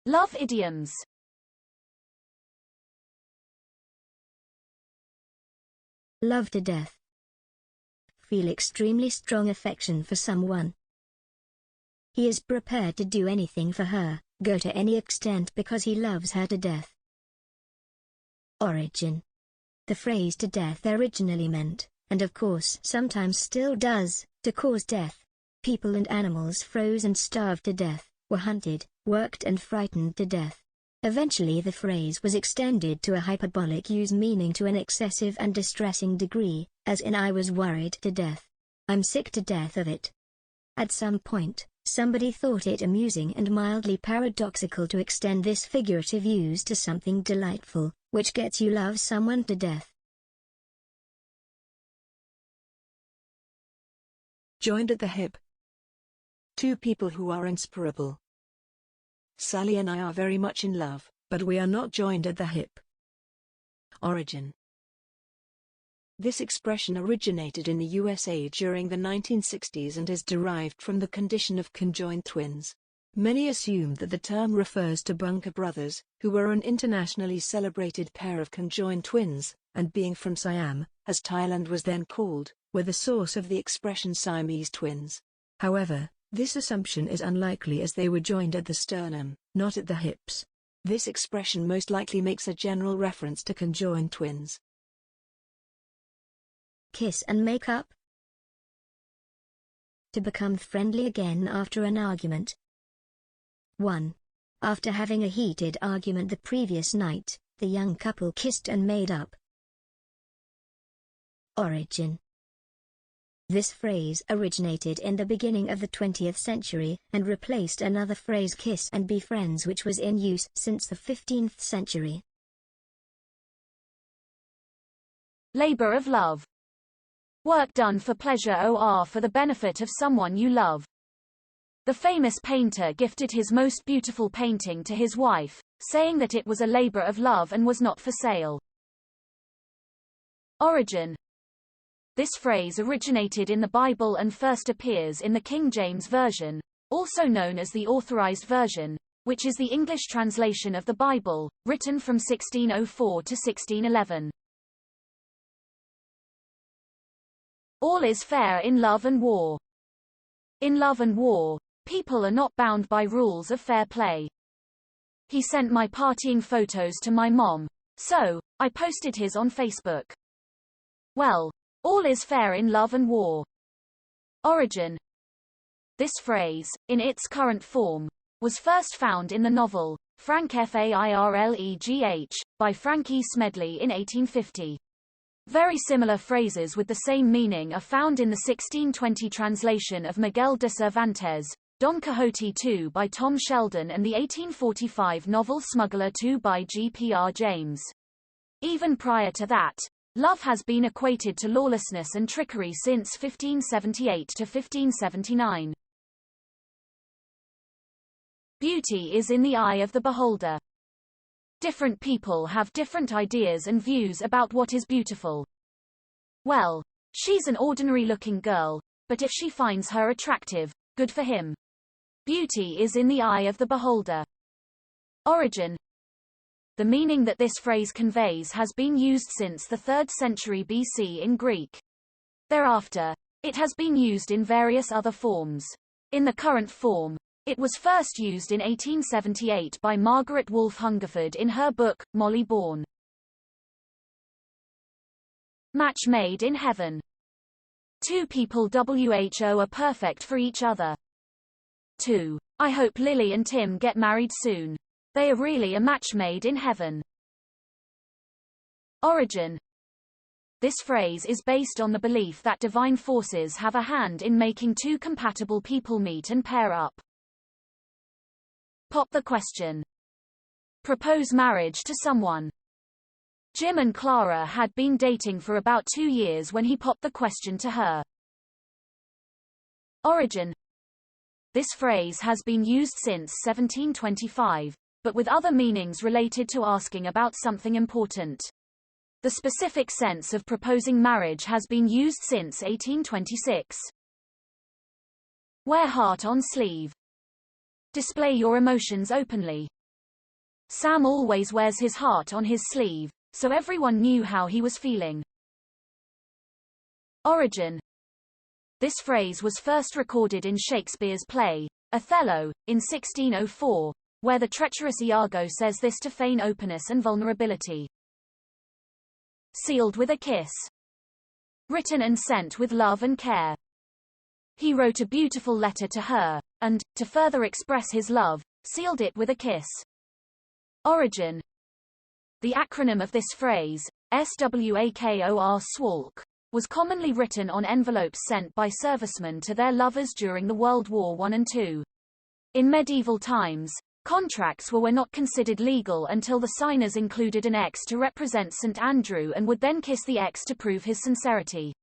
Love idioms. Love to death. Feel extremely strong affection for someone. He is prepared to do anything for her, go to any extent because he loves her to death. Origin. The phrase to death originally meant, and of course sometimes still does, to cause death. People and animals froze and starved to death, were hunted, worked and frightened to death. Eventually the phrase was extended to a hyperbolic use meaning to an excessive and distressing degree, as in I was worried to death. I'm sick to death of it. At some point, somebody thought it amusing and mildly paradoxical to extend this figurative use to something delightful, which gets you love someone to death. Joined at the hip. Two people who are inseparable. Sally and I are very much in love, but we are not joined at the hip. Origin. This expression originated in the USA during the 1960s and is derived from the condition of conjoined twins. Many assumed that the term refers to Bunker brothers, who were an internationally celebrated pair of conjoined twins, and being from Siam, as Thailand was then called, were the source of the expression Siamese twins. However, this assumption is unlikely as they were joined at the sternum, not at the hips. This expression most likely makes a general reference to conjoined twins. Kiss and make up. To become friendly again after an argument. 1. After having a heated argument the previous night, the young couple kissed and made up. Origin. This phrase originated in the beginning of the 20th century and replaced another phrase kiss and be friends which was in use since the 15th century. Labor of love. Work done for pleasure or for the benefit of someone you love. The famous painter gifted his most beautiful painting to his wife, saying that it was a labor of love and was not for sale. Origin. This phrase originated in the Bible and first appears in the King James Version, also known as the Authorized Version, which is the English translation of the Bible, written from 1604 to 1611. All is fair in love and war. In love and war, people are not bound by rules of fair play. He sent my partying photos to my mom, so I posted his on Facebook. Well, all is fair in love and war. Origin. This phrase, in its current form, was first found in the novel, Frank Fairlegh, by Frank E. Smedley in 1850. Very similar phrases with the same meaning are found in the 1620 translation of Miguel de Cervantes, Don Quixote II by Tom Sheldon and the 1845 novel Smuggler II by G.P.R. James. Even prior to that, love has been equated to lawlessness and trickery since 1578 to 1579. Beauty is in the eye of the beholder. Different people have different ideas and views about what is beautiful. Well, she's an ordinary-looking girl, but if she finds her attractive, good for him. Beauty is in the eye of the beholder. Origin. The meaning that this phrase conveys has been used since the 3rd century BC in Greek. Thereafter, it has been used in various other forms. In the current form, it was first used in 1878 by Margaret Wolfe Hungerford in her book, Molly Bawn. Match made in heaven. Two people who are perfect for each other. 2. I hope Lily and Tim get married soon. They are really a match made in heaven. Origin. This phrase is based on the belief that divine forces have a hand in making two compatible people meet and pair up. Pop the question. Propose marriage to someone. Jim and Clara had been dating for about 2 years when he popped the question to her. Origin. This phrase has been used since 1725, but with other meanings related to asking about something important. The specific sense of proposing marriage has been used since 1826. Wear heart on sleeve. Display your emotions openly. Sam always wears his heart on his sleeve, so everyone knew how he was feeling. Origin. This phrase was first recorded in Shakespeare's play, Othello, in 1604, where the treacherous Iago says this to feign openness and vulnerability. Sealed with a kiss. Written and sent with love and care. He wrote a beautiful letter to her, and, to further express his love, sealed it with a kiss. Origin. The acronym of this phrase, SWAKOR SWALK, was commonly written on envelopes sent by servicemen to their lovers during the World War I and II. In medieval times, contracts were not considered legal until the signers included an X to represent St. Andrew and would then kiss the X to prove his sincerity.